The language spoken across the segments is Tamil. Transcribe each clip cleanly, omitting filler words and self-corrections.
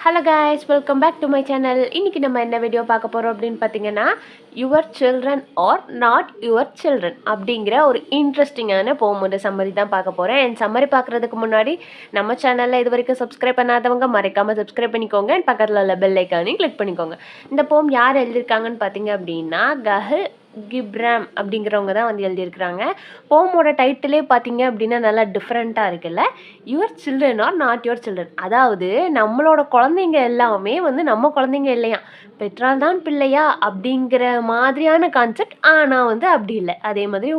Hello guys, welcome back to my channel. இன்றைக்கி நம்ம என்ன வீடியோ பார்க்க போகிறோம் அப்படின்னு பார்த்தீங்கன்னா, your children are not your children அப்படிங்கிற ஒரு இன்ட்ரெஸ்டிங்கான போமோட சம்மரி தான் பார்க்க போகிறேன். அண்ட் சம்மரி பார்க்குறதுக்கு முன்னாடி நம்ம சேனலில் இது வரைக்கும் சப்ஸ்கிரைப் பண்ணாதவங்க மறக்காமல் சப்ஸ்கிரைப் பண்ணிக்கோங்க. அண்ட் பக்கத்தில் உள்ள பெல் ஐக்கானையும் கிளிக் பண்ணிக்கோங்க. இந்த போம் யார் எழுதியிருக்காங்கன்னு பார்த்தீங்க அப்படின்னா, கஹில் கிப்ராம் அப்படிங்கிறவங்க தான் வந்து எழுதியிருக்கிறாங்க. போமோட டைட்டிலே பார்த்தீங்க அப்படின்னா நல்லா டிஃப்ரெண்ட்டாக இருக்குல்ல. Your children are not your children, அதாவது நம்மளோட குழந்தைங்க எல்லாமே வந்து நம்ம குழந்தைங்க இல்லையா, பெற்றால் தான் பிள்ளையா அப்படிங்கிற மாதிரியான கான்செப்ட். ஆனால் வந்து அப்படி இல்லை. அதே மாதிரி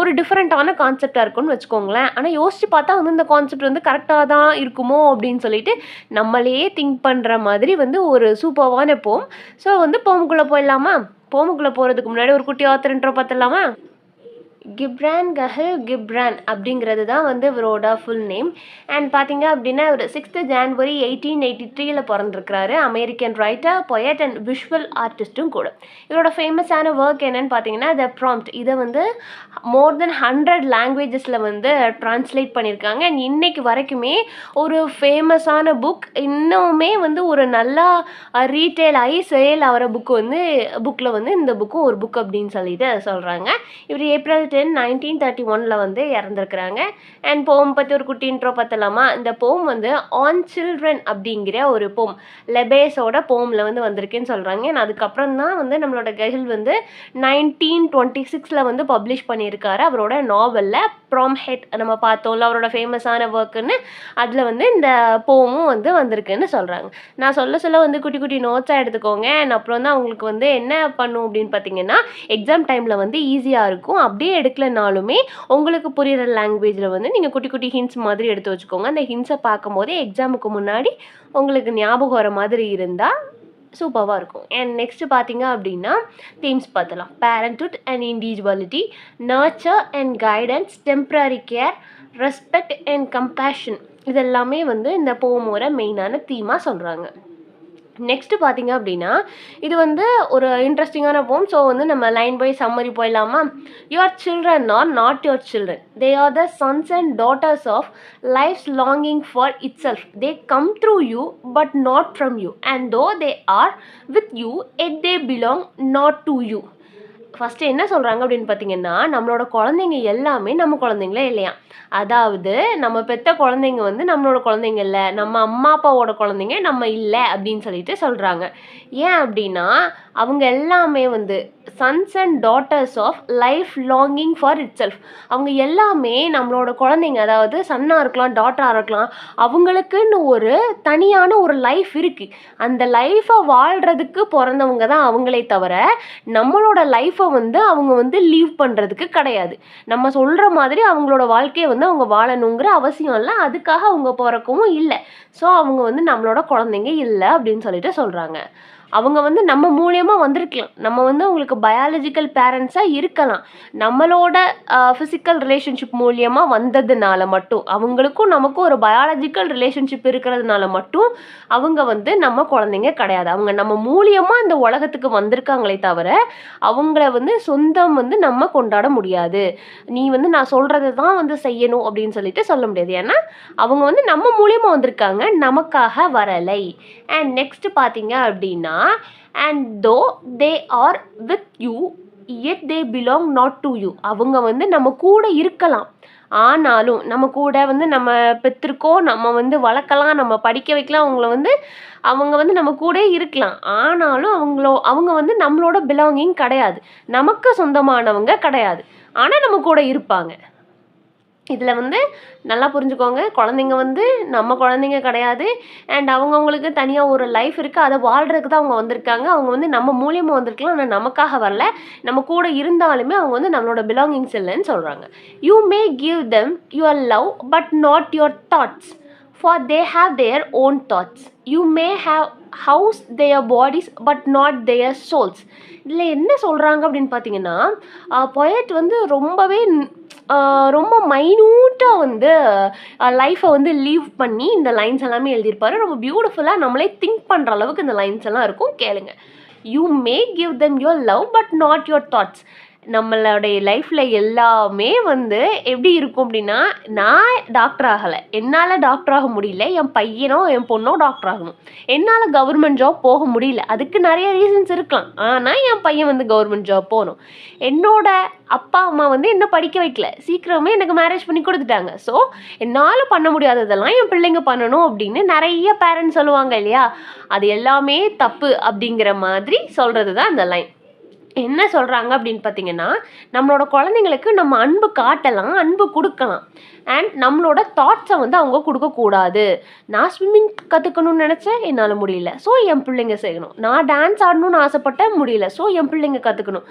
ஒரு டிஃப்ரெண்ட்டான கான்செப்டாக இருக்கும்னு வச்சுக்கோங்களேன். ஆனால் யோசிச்சு பார்த்தா வந்து இந்த கான்செப்ட் வந்து கரெக்டாக தான் இருக்குமோ அப்படின்னு சொல்லிட்டு நம்மளே திங்க் பண்ணுற மாதிரி வந்து ஒரு சூப்பர்வான போம். ஸோ வந்து போமுக்குள்ளே போயிடலாமா? போமுக்குள்ளே போகிறதுக்கு முன்னாடி ஒரு குட்டி ஆத்தர் இன்ட்ரோ பார்த்துடலாமா? கஹில் கிப்ரான் அப்படிங்கிறது தான் வந்து இவரோட ஃபுல் நேம். அண்ட் பார்த்தீங்க அப்படின்னா ஒரு 6th January 1883 பிறந்திருக்கிறாரு. American writer, poet and visual ஆர்டிஸ்ட்டும் கூட. இவரோட ஃபேமஸான ஒர்க் என்னன்னு பார்த்தீங்கன்னா த ப்ராம்ப்ட். இதை வந்து மோர் தென் 100 லாங்குவேஜஸில் வந்து ட்ரான்ஸ்லேட் பண்ணியிருக்காங்க. அண்ட் இன்னைக்கு வரைக்குமே ஒரு ஃபேமஸான புக், இன்னுமே வந்து ஒரு நல்லா ரீட்டைல் ஆகி சேல் ஆகிற புக்கில் வந்து இந்த புக்கும் ஒரு புக் அப்படின்னு சொல்லிட்டு சொல்கிறாங்க. இவர் April 10, 1931 வந்து இறந்துருக்குறாங்க. அண்ட் போம் பற்றி ஒரு குட்டி இன்ட்ரோ பார்த்தலாமா? இந்த போம் வந்து ஆன் சில்ட்ரன் அப்படிங்கிற ஒரு போம் லெபேஸோட போமில் வந்து வந்திருக்குன்னு சொல்கிறாங்க. அண்ட் அதுக்கப்புறம் தான் வந்து நம்மளோட கஹில் வந்து 1926 வந்து பப்ளிஷ் பண்ணியிருக்காரு. அவரோட நாவலில் ப்ராம் ஹெட் நம்ம பார்த்தோம்ல, அவரோட ஃபேமஸான ஒர்க்குன்னு, அதில் வந்து இந்த போமும் வந்து வந்திருக்குன்னு சொல்கிறாங்க. நான் சொல்ல வந்து குட்டி குட்டி நோட்ஸாக எடுத்துக்கோங்க. அண்ட் அப்புறம் தான் அவங்களுக்கு வந்து என்ன பண்ணும் அப்படின்னு பார்த்தீங்கன்னா, எக்ஸாம் டைமில் வந்து ஈஸியாக இருக்கும். அப்படியே எடுக்கலனாலுமே உங்களுக்கு புரிகிற லாங்குவேஜில் வந்து நீங்கள் குட்டி குட்டி ஹிண்ட்ஸ் மாதிரி எடுத்து வச்சுக்கோங்க. அந்த ஹிண்ட்ஸை பார்க்கும்போதே எக்ஸாமுக்கு முன்னாடி உங்களுக்கு ஞாபகம் வர மாதிரி இருந்தால் சூப்பராக இருக்கும். அண்ட் நெக்ஸ்ட் பார்த்தீங்க அப்படின்னா தீம்ஸ் பார்த்தலாம். Parenthood and individuality, nurture and guidance, temporary care, respect and compassion, இதெல்லாமே வந்து இந்த போமோட மெயினான தீமாக சொல்கிறாங்க. நெக்ஸ்ட்டு பார்த்தீங்க அப்படின்னா இது வந்து ஒரு இன்ட்ரெஸ்டிங்கான போம். ஸோ வந்து நம்ம லைன் பை சம்மரி போயிடலாமா? Your children are not your children, they are the sons and daughters of life's longing for itself, they come through you but not from you, and though they are with you yet they belong not to you. First என்ன சொல்கிறாங்க அப்படின்னு பார்த்தீங்கன்னா, நம்மளோட குழந்தைங்க எல்லாமே நம்ம குழந்தைங்களே இல்லையா, அதாவது நம்ம பெற்ற குழந்தைங்க வந்து நம்மளோட குழந்தைங்க இல்லை, நம்ம அம்மா அப்பாவோட குழந்தைங்க நம்ம இல்லை அப்படின்னு சொல்லிட்டு சொல்கிறாங்க. ஏன் அப்படின்னா அவங்க எல்லாமே வந்து sons and daughters of life longing for itself, அவங்க எல்லாமே நம்மளோட குழந்தைங்க, அதாவது சன்னாக இருக்கலாம் டாட்டராக இருக்கலாம், அவங்களுக்குன்னு ஒரு தனியான ஒரு லைஃப் இருக்குது. அந்த லைஃப்பை வாழ்கிறதுக்கு பிறந்தவங்க தான் அவங்களே தவிர நம்மளோட லைஃப்பை வந்து அவங்க வந்து லீவ் பண்ணுறதுக்கு கிடையாது. நம்ம சொல்கிற மாதிரி அவங்களோட வாழ்க்கையை வந்து அவங்க வாழணுங்கிற அவசியம் இல்லை, அதுக்காக அவங்க பிறக்கவும் இல்லை. ஸோ அவங்க வந்து நம்மளோட குழந்தைங்க இல்லை அப்படின்னு சொல்லிட்டு சொல்கிறாங்க. அவங்க வந்து நம்ம மூலியமாக வந்திருக்கலாம், நம்ம வந்து அவங்களுக்கு பயாலஜிக்கல் பேரண்ட்ஸாக இருக்கலாம், நம்மளோட ஃபிசிக்கல் ரிலேஷன்ஷிப் மூலியமாக வந்ததுனால மட்டும், அவங்களுக்கும் நமக்கும் ஒரு பயாலஜிக்கல் ரிலேஷன்ஷிப் இருக்கிறதுனால மட்டும் அவங்க வந்து நம்ம குழந்தைங்க கிடையாது. அவங்க நம்ம மூலியமாக இந்த உலகத்துக்கு வந்திருக்காங்களே தவிர அவங்கள வந்து சொந்தம் வந்து நம்ம கொண்டாட முடியாது. நீ வந்து நான் சொல்கிறத தான் வந்து செய்யணும் அப்படின்னு சொல்லிட்டு சொல்ல முடியாது. ஏன்னா அவங்க வந்து நம்ம மூலியமாக வந்திருக்காங்க, நமக்காக வரலை. அண்ட் நெக்ஸ்ட் பார்த்தீங்க அப்படின்னா, and though they are with you yet they belong not to you, அவங்க வந்து நம்ம கூட இருக்கலாம், ஆனாலும் நம்ம கூட வந்து நம்ம பெற்றிருக்கோம், நம்ம வந்து வளர்க்கலாம், நம்ம படிக்க வைக்கலாம், அவங்க வந்து நம்ம கூட இருக்கலாம், ஆனாலும் அவங்க வந்து நம்மளோட பிலாங்கிங் கிடையாது, நமக்கு சொந்தமானவங்க கிடையாது, ஆனால் நம்ம கூட இருப்பாங்க. இதில் வந்து நல்லா புரிஞ்சுக்கோங்க, குழந்தைங்க வந்து நம்ம குழந்தைங்க கிடையாது. அண்ட் அவங்கவுங்களுக்கு தனியாக ஒரு லைஃப் இருக்குது, அதை வாழ்கிறதுக்கு தான் அவங்க வந்திருக்காங்க. அவங்க வந்து நம்ம மூலியமாக வந்திருக்கலாம், ஆனால் நமக்காக வரல. நம்ம கூட இருந்தாலுமே அவங்க வந்து நம்மளோட பிலாங்கிங்ஸ் இல்லைன்னு சொல்கிறாங்க. You May give them your love but not your thoughts, for they have their own thoughts. You may have house their bodies but not their souls. இதில் என்ன சொல்கிறாங்க அப்படின்னு பார்த்தீங்கன்னா, பொயட் வந்து ரொம்ப மைன்யூட்டாக வந்து லைஃப்பை வந்து லீவ் பண்ணி இந்த லைன்ஸ் எல்லாமே எழுதியிருப்பாரு. ரொம்ப பியூட்டிஃபுல்லாக நம்மளே திங்க் பண்ணுற அளவுக்கு இந்த லைன்ஸ் எல்லாம் இருக்கும், கேளுங்க. You may give them your love but not your thoughts, நம்மளுடைய லைஃப்ல எல்லாமே வந்து எப்படி இருக்கும் அப்படின்னா, நான் டாக்டர் ஆகலை, என்னால் டாக்டர் ஆக முடியல, என் பையனோ என் பொண்ணோ டாக்டர் ஆகணும், என்னால் கவர்மெண்ட் ஜாப் போக முடியல, அதுக்கு நிறைய ரீசன்ஸ் இருக்கலாம், ஆனால் என் பையன் வந்து கவர்மெண்ட் ஜாப் போகணும், என்னோட அப்பா அம்மா வந்து என்ன படிக்க வைக்கல, சீக்கிரமே எனக்கு மேரேஜ் பண்ணி கொடுத்துட்டாங்க, ஸோ என்னால் பண்ண முடியாததெல்லாம் என் பிள்ளைங்க பண்ணணும் அப்படின்னு நிறைய பேரண்ட்ஸ் சொல்லுவாங்க இல்லையா, அது எல்லாமே தப்பு அப்படிங்கிற மாதிரி சொல்கிறது தான் அந்த லைன். என்ன சொல்கிறாங்க அப்படின்னு பார்த்தீங்கன்னா, நம்மளோட குழந்தைங்களுக்கு நம்ம அன்பு காட்டலாம், அன்பு கொடுக்கலாம், அண்ட் நம்மளோட தாட்ஸை வந்து அவங்க கொடுக்கக்கூடாது. நான் ஸ்விம்மிங் கற்றுக்கணும்னு நினச்சேன், என்னால் முடியல, ஸோ என் பிள்ளைங்க செய்யணும். நான் டான்ஸ் ஆடணும்னு ஆசைப்பட்டேன், முடியல, ஸோ என் பிள்ளைங்க கற்றுக்கணும்.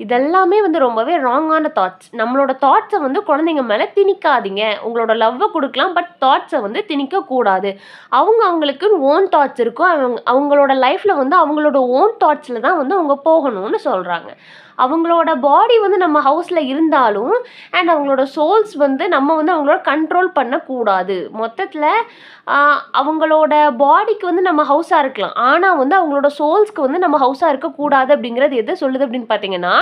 இதெல்லாமே வந்து ரொம்பவே ராங்கான தாட்ஸ். நம்மளோட தாட்ஸை வந்து குழந்தைங்க மேலே திணிக்காதீங்க. உங்களோட லவ்வை கொடுக்கலாம், பட் தாட்ஸை வந்து திணிக்கக்கூடாது. அவங்களுக்கு ஓன் தாட்ஸ் இருக்கும், அவங்களோட லைஃப்பில் வந்து அவங்களோட ஓன் தாட்ஸில் தான் வந்து அவங்க போகணும்னு சொல்கிறாங்க. அவங்களோட பாடி வந்து நம்ம ஹவுஸில் இருந்தாலும் அண்ட் அவங்களோட சோல்ஸ் வந்து நம்ம வந்து அவங்களோட கண்ட்ரோல் பண்ணக்கூடாது. மொத்தத்தில் அவங்களோட பாடிக்கு வந்து நம்ம ஹவுஸாக இருக்கலாம், ஆனால் வந்து அவங்களோட சோல்ஸ்க்கு வந்து நம்ம ஹவுஸாக இருக்கக்கூடாது. அப்படிங்கிறது எதை சொல்லுது அப்படின்னு பார்த்தீங்கன்னா,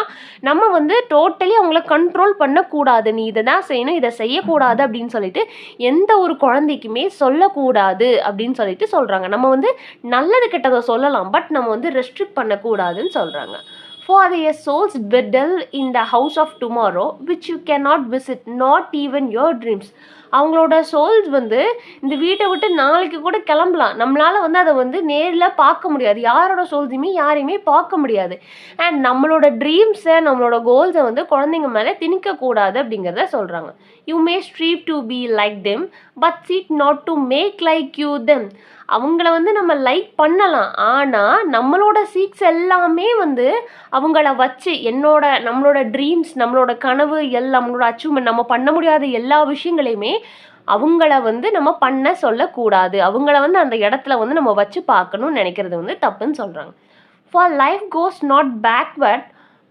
நம்ம வந்து டோட்டலி அவங்கள கண்ட்ரோல் பண்ணக்கூடாது. நீ இதை தான் செய்யணும், இதை செய்யக்கூடாது அப்படின்னு சொல்லிட்டு எந்த ஒரு குழந்தைக்குமே சொல்லக்கூடாது அப்படின்னு சொல்லிட்டு சொல்கிறாங்க. நம்ம வந்து நல்லது கெட்டதை சொல்லலாம், பட் நம்ம வந்து ரெஸ்ட்ரிக்ட் பண்ணக்கூடாதுன்னு சொல்கிறாங்க. For their souls dwell in the house of tomorrow, which you cannot visit, not even your dreams. அவங்களோட சோல்ஸ் வந்து இந்த வீட்டை விட்டு நாளைக்கு கூட கிளம்பலாம், நம்மளால் வந்து அதை வந்து நேரில் பார்க்க முடியாது, யாரோட சோல்ஸையுமே யாரையுமே பார்க்க முடியாது. அண்ட் நம்மளோட ட்ரீம்ஸை நம்மளோட கோல்ஸை வந்து குழந்தைங்க மேலே திணிக்கக்கூடாது அப்படிங்கிறத சொல்கிறாங்க. You may strive to be like them, but seek not to make like you them. அவங்கள வந்து நம்ம லைக் பண்ணலாம், ஆனால் நம்மளோட சீக்ஸ் எல்லாமே வந்து அவங்கள வச்சு நம்மளோட ட்ரீம்ஸ், நம்மளோட கனவு எல்லாம், நம்மளோட அச்சீவ்மெண்ட், நம்ம பண்ண முடியாத எல்லா விஷயங்களையுமே அவங்கள வந்து நம்ம பண்ண சொல்லக்கூடாது. அவங்கள வந்து அந்த இடத்துல வந்து நம்ம வச்சு பார்க்கணும்னு நினைக்கிறது வந்து தப்புன்னு சொல்கிறாங்க. For life goes not backward,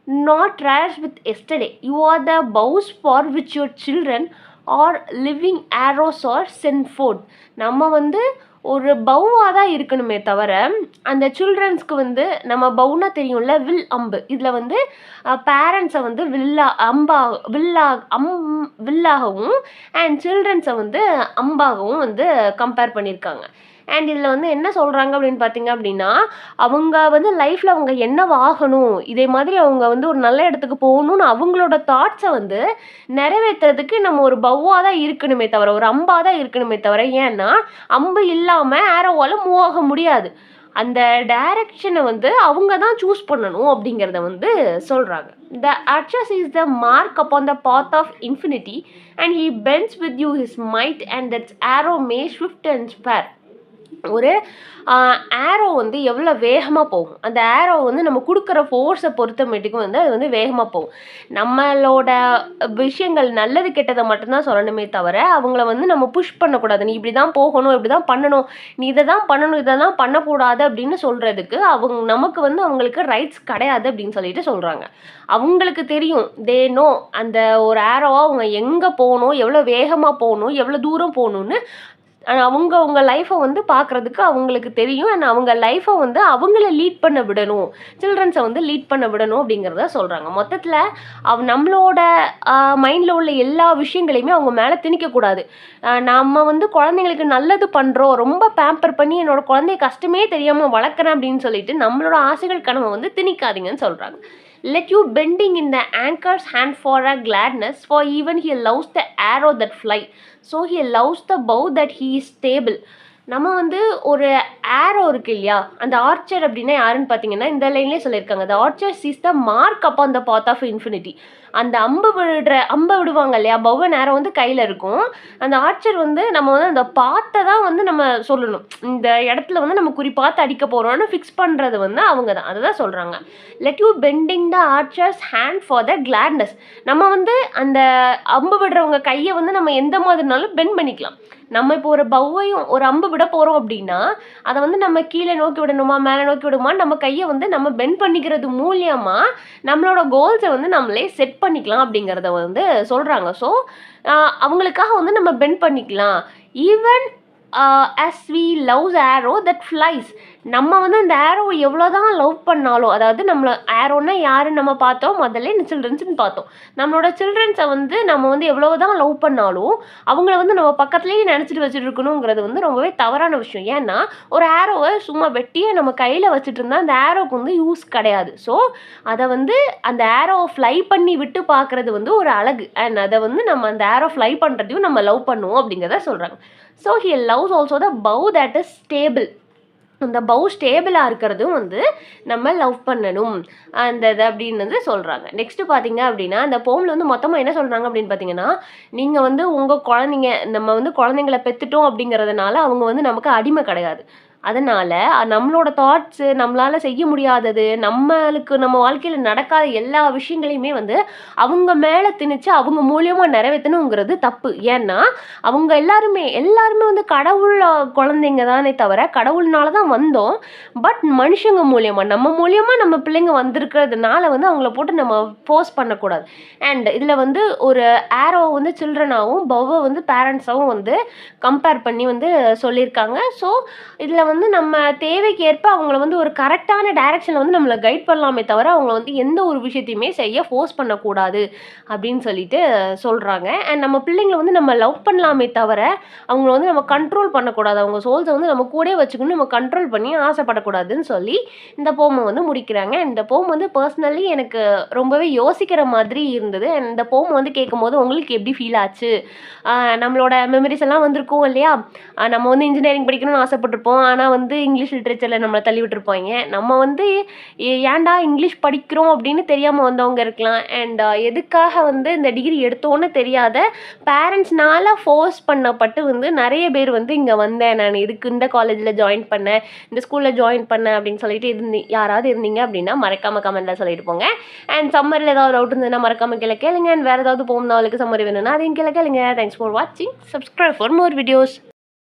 not trash with yesterday. You are the bows for which your children are living arrows or send food. நம்ம வந்து ஒரு பவுவாக தான் இருக்கணுமே தவிர, அந்த சில்ட்ரன்ஸ்க்கு வந்து நம்ம பவுனா தெரியும்ல, வில் அம்பு, இதில் வந்து பேரண்ட்ஸை வந்து வில்லாகவும் அண்ட் சில்ட்ரன்ஸை வந்து அம்பாகவும் வந்து கம்பேர் பண்ணியிருக்காங்க. அண்ட் இதில் வந்து என்ன சொல்கிறாங்க அப்படின்னு பார்த்தீங்க அப்படின்னா, அவங்க வந்து லைஃப்பில் அவங்க என்னவாகணும், இதே மாதிரி அவங்க வந்து ஒரு நல்ல இடத்துக்கு போகணும்னு அவங்களோட தாட்ஸை வந்து நிறைவேற்றுறதுக்கு நம்ம ஒரு பவ்வாக தான் இருக்கணுமே தவிர, ஒரு அம்பாக தான் இருக்கணுமே தவிர, ஏன்னா அம்பு இல்லாமல் ஆரோவால் மூவ் ஆக முடியாது. அந்த டைரக்ஷனை வந்து அவங்க தான் சூஸ் பண்ணணும் அப்படிங்கிறத வந்து சொல்கிறாங்க. The archer sees the mark upon the path of infinity and he bends with you his might and that arrow may swift and spare. ஒரு ஆரோ வந்து எவ்வளோ வேகமாக போகும், அந்த ஆரோ வந்து நம்ம கொடுக்குற ஃபோர்ஸை பொறுத்தமேட்டுக்கும் வந்து அது வந்து வேகமாக போகும். நம்மளோட விஷயங்கள் நல்லது கெட்டதை மட்டும்தான் சொல்லணுமே தவிர, அவங்கள வந்து நம்ம புஷ் பண்ணக்கூடாது. நீ இப்படி தான் போகணும், இப்படி தான் பண்ணணும், நீ இதை தான் பண்ணணும், இதை தான் பண்ணக்கூடாது அப்படின்னு சொல்கிறதுக்கு நமக்கு வந்து அவங்களுக்கு ரைட்ஸ் கிடையாது அப்படின்னு சொல்லிட்டு சொல்கிறாங்க. அவங்களுக்கு தெரியும், தே நோ, அந்த ஒரு ஆரோவாக அவங்க எங்கே போகணும், எவ்வளோ வேகமாக போகணும், எவ்வளோ தூரம் போகணுன்னு அவங்க லைஃப்பை வந்து பார்க்குறதுக்கு அவங்களுக்கு தெரியும். அண்ட் அவங்க லைஃப்பை வந்து அவங்கள லீட் பண்ண விடணும், சில்ட்ரன்ஸை வந்து லீட் பண்ண விடணும் அப்படிங்கிறத சொல்கிறாங்க. மொத்தத்தில் நம்மளோட மைண்டில் உள்ள எல்லா விஷயங்களையுமே அவங்க மேலே திணிக்கக்கூடாது. நம்ம வந்து குழந்தைங்களுக்கு நல்லது பண்ணுறோம், ரொம்ப பேம்பர் பண்ணி என்னோட குழந்தைய கஷ்டமே தெரியாமல் வளர்க்குறேன் அப்படின்னு சொல்லிட்டு நம்மளோட ஆசைகள் கனவை வந்து திணிக்காதீங்கன்னு சொல்கிறாங்க. Let you bending in the anchor's hand for a gladness, for even he loves the arrow that fly, so he loves the bow that he is stable. நம்ம வந்து ஒரு ஆரோ இருக்கு இல்லையா, அந்த ஆர்ச்சர் அப்படின்னா யாருன்னு பார்த்தீங்கன்னா இந்த லைன்லேயே சொல்லியிருக்காங்க. the archer sees the mark upon the path of infinity. அந்த அம்பை விடுவாங்க இல்லையா, பவ் அண்ட் ஆரோ வந்து கையில் இருக்கும். அந்த ஆர்ச்சர் வந்து நம்ம வந்து அந்த பாத்தை தான் வந்து நம்ம சொல்லணும், இந்த இடத்துல வந்து நம்ம குறிப்பாத்து அடிக்க போகிறோம்னு ஃபிக்ஸ் பண்ணுறது வந்து அவங்க தான், அதை தான் சொல்கிறாங்க. Let you bending the archer's hand for the gladness. நம்ம வந்து அந்த அம்பு விடுறவங்க கையை வந்து நம்ம எந்த மாதிரினாலும் பெண்ட் பண்ணிக்கலாம். நம்ம இப்போ ஒரு பவ்வையும் ஒரு அம்பு விட போகிறோம் அப்படின்னா அதை வந்து நம்ம கீழே நோக்கி விடணுமா மேலே நோக்கி விடுமா, நம்ம கையை வந்து நம்ம பெண்ட் பண்ணிக்கிறது மூலியமாக நம்மளோட கோல்ஸை வந்து நம்மளே செட் பண்ணிக்கலாம் அப்படிங்கிறத வந்து சொல்கிறாங்க. ஸோ அவங்களுக்காக வந்து நம்ம பெண்ட் பண்ணிக்கலாம். Even as we loves arrow that flies. நம்ம வந்து அந்த ஆரோவை எவ்வளோ தான் லவ் பண்ணாலும், அதாவது நம்மளை ஆரோன்னா யாருன்னு நம்ம பார்த்தோம் முதல்ல, இந்த சில்ட்ரன்ஸ்னு பார்த்தோம். நம்மளோட சில்ட்ரன்ஸை வந்து நம்ம வந்து எவ்வளோ தான் லவ் பண்ணாலும் அவங்கள வந்து நம்ம பக்கத்துலேயே நினச்சிட்டு வச்சுட்டு இருக்கணுங்கிறது வந்து ரொம்பவே தவறான விஷயம். ஏன்னா ஒரு ஆரோவை சும்மா வெட்டியே நம்ம கையில் வச்சுட்டு இருந்தால் அந்த ஆரோவுக்கு வந்து யூஸ் கிடையாது. ஸோ அதை வந்து அந்த ஆரோவை ஃப்ளை பண்ணி விட்டு பார்க்குறது வந்து ஒரு அழகு. அண்ட் அதை வந்து நம்ம அந்த ஆரோ ஃப்ளை பண்ணுறதையும் நம்ம லவ் பண்ணுவோம் அப்படிங்கிறத சொல்கிறாங்க. So he loves also the bow that is stable. அந்த பவ் ஸ்டேபிளாக இருக்கிறதும் வந்து நம்ம லவ் பண்ணணும் அந்த இது அப்படின்னு வந்து சொல்கிறாங்க. நெக்ஸ்ட்டு பார்த்தீங்க அப்படின்னா அந்த போமில் வந்து மொத்தமாக என்ன சொல்கிறாங்க அப்படின்னு பார்த்தீங்கன்னா, நீங்கள் வந்து உங்கள் குழந்தைங்க, நம்ம வந்து குழந்தைங்கள பெற்றுட்டோம் அப்படிங்கிறதுனால அவங்க வந்து நமக்கு அடிமை கிடையாது. அதனால் நம்மளோட தாட்ஸு, நம்மளால் செய்ய முடியாதது, நம்மளுக்கு நம்ம வாழ்க்கையில் நடக்காத எல்லா விஷயங்களையுமே வந்து அவங்க மேலே திணிச்சு அவங்க மூலியமாக நிறைவேற்றணுங்கிறது தப்பு. ஏன்னா அவங்க எல்லாருமே வந்து கடவுள் குழந்தைங்க தானே தவிர, கடவுள்னால தான் வந்தோம். பட் மனுஷங்க மூலியமாக, நம்ம மூலியமாக நம்ம பிள்ளைங்க வந்திருக்கிறதுனால வந்து அவங்கள போட்டு நம்ம ஃபோர்ஸ் பண்ணக்கூடாது. அண்ட் இதில் வந்து ஒரு ஆரோவை வந்து சில்ட்ரனாகவும் பவ்வை வந்து பேரண்ட்ஸாகவும் வந்து கம்பேர் பண்ணி வந்து சொல்லியிருக்காங்க. ஸோ இதில் வந்து நம்ம தேவைக்கு ஏற்ப அவங்கள வந்து ஒரு கரெக்டான டைரக்ஷனில் வந்து நம்மளை கைட் பண்ணலாமே தவிர அவங்கள வந்து எந்த ஒரு விஷயத்தையுமே செய்ய ஃபோர்ஸ் பண்ணக்கூடாது அப்படின்னு சொல்லிட்டு சொல்கிறாங்க. அண்ட் நம்ம பிள்ளைங்களை வந்து நம்ம லவ் பண்ணலாமே தவிர அவங்கள வந்து நம்ம கண்ட்ரோல் பண்ணக்கூடாது. அவங்க சோல்ஸை வந்து நம்ம கூடயே வச்சுக்கணும், நம்ம கண்ட்ரோல் பண்ணி ஆசைப்படக்கூடாதுன்னு சொல்லி இந்த போமை வந்து முடிக்கிறாங்க. இந்த போம் வந்து பர்சனலி எனக்கு ரொம்பவே யோசிக்கிற மாதிரி இருந்தது. அண்ட் இந்த போம் வந்து கேட்கும்போது உங்களுக்கு எப்படி ஃபீல் ஆச்சு? நம்மளோட மெமரிஸ் எல்லாம் வந்திருக்கும் இல்லையா? நம்ம வந்து இன்ஜினியரிங் படிக்கணும்னு ஆசைப்பட்டிருப்போம். ஆனால் வந்து இங்கிலீஷ் லிட்ரேச்சரில் நம்மளை தள்ளி விட்டுருப்பாங்க. நம்ம வந்து ஏன்டா இங்கிலீஷ் படிக்கிறோம் அப்படின்னு தெரியாமல் வந்தவங்க இருக்கலாம். அண்ட் எதுக்காக வந்து இந்த டிகிரி எடுத்தோன்னு தெரியாத பேரண்ட்ஸ்னால ஃபோர்ஸ் பண்ணப்பட்டு வந்து நிறைய பேர் வந்து இங்கே வந்தேன், நான் இதுக்கு இந்த காலேஜில் ஜாயின் பண்ணேன், இந்த ஸ்கூலில் ஜாயின் பண்ணேன் அப்படின்னு சொல்லிட்டு யாராவது இருந்தீங்க அப்படின்னா மறக்காமல் கமெண்ட்டில் சொல்லிட்டு போங்க. அண்ட் சம்மரில் ஏதாவது டவுட் இருந்ததுன்னா மறக்காமல் கீழே கேளுங்க. அண்ட் வேறு ஏதாவது போகணும் அவளுக்கு சம்மரி வேணும்னா அதையும் கீழே கேளுங்க. தேங்க்ஸ் ஃபார் வாட்சிங். Subscribe for more videos.